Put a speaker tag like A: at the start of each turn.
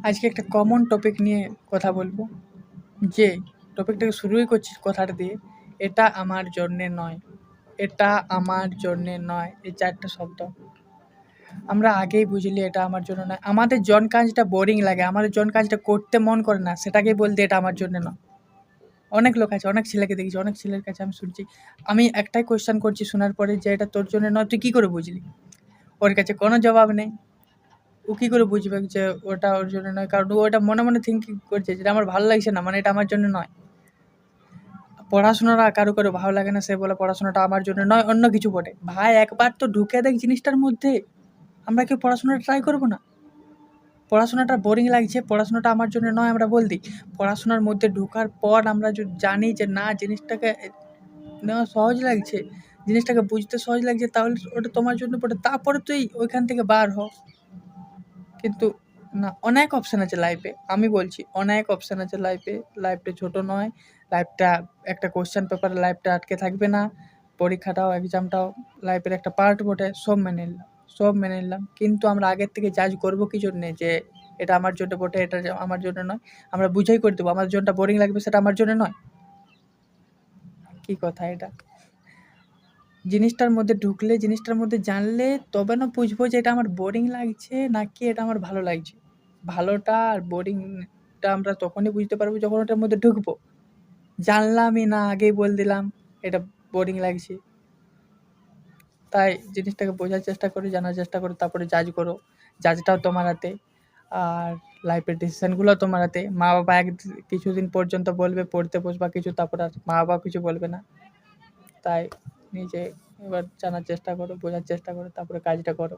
A: আজকে একটা common topic নিয়ে কথা বলবো, যে টপিকটাকে শুরুই করছি কথাটা দিয়ে, এটা আমার জন্যে নয়, এটা আমার জন্যে নয়। এই 4টা শব্দ আমরা আগেই বুঝলি এটা আমার জন্য নয়। আমাদের জন কাজটা বোরিং লাগে, আমাদের জন কাজটা করতে মন করে না, সেটাকেই বলতে এটা আমার জন্য নয়। অনেক লোক আছে, অনেক ছেলেকে দেখেছি, অনেক ছেলের কাছে আমি শুনছি। আমি একটাই কোয়েশ্চেন করছি শোনার পরে, যে এটা তোর জন্য নয়, তুই কী করে বুঝলি? ওর কাছে কোনো জবাব নেই। ও কী করে বুঝবে যে ওটা ওর জন্য নয়? কারণ ও ওটা মনে মনে থিঙ্কিং করছে, যেটা আমার ভালো লাগছে না, মানে এটা আমার জন্য নয়। পড়াশোনাটা কারো কারো ভালো লাগে না, সে বলে পড়াশোনাটা আমার জন্য নয়, অন্য কিছু বটে। ভাই একবার তো ঢুকে দেখ জিনিসটার মধ্যে, আমরা কি পড়াশোনাটা ট্রাই করবো না? পড়াশোনাটা বোরিং লাগছে, পড়াশোনাটা আমার জন্য নয় আমরা বল দিই। পড়াশোনার মধ্যে ঢোকার পর আমরা জানি যে না, জিনিসটাকে নেওয়া সহজ লাগছে, জিনিসটাকে বুঝতে সহজ লাগছে, তাহলে ওটা তোমার জন্য পড়ে, তারপরে তুই ওইখান থেকে বার হ। কিন্তু না, অনেক অপশান আছে লাইফে, আমি বলছি অনেক অপশান আছে লাইফে। লাইফটা ছোটো নয়, লাইফটা একটা কোশ্চেন পেপারে লাইফটা আটকে থাকবে না। পরীক্ষাটাও এক্সামটাও লাইফের একটা পার্ট বটে, সব মেনে নিলাম, সব মেনে নিলাম। কিন্তু আমরা আগের থেকে জাজ করবো কি জন্যে যে এটা আমার জন্য বটে, এটা আমার জন্য নয়? আমরা বুঝাই করে দেবো আমার জনটা বোরিং লাগবে, সেটা আমার জন্য নয়। কী কথা এটা? জিনিসটার মধ্যে ঢুকলে, জিনিসটার মধ্যে জানলে তবে না বুঝবো যে এটা আমার বোরিং লাগছে নাকি এটা আমার ভালো লাগছে। ভালোটা আর বোরিংটা আমরা তখনই বুঝতে পারবো যখন ওটার মধ্যে ঢুকবো। জানলামই না, আগেই বলে দিলাম এটা বোরিং লাগছে। তাই জিনিসটাকে বোঝার চেষ্টা করো, জানার চেষ্টা করো, তারপরে জাজ করো। জাজটাও তোমার হাতে, আর লাইফের ডিসিশানগুলোও তোমার হাতে। মা বাবা কিছুদিন পর্যন্ত বলবে পড়তে বসবা কিছু, তারপর আর মা বাবা কিছু বলবে না। তাই নিজে এবার জানার চেষ্টা করো, বোঝার চেষ্টা করো, তারপরে কাজটা করো।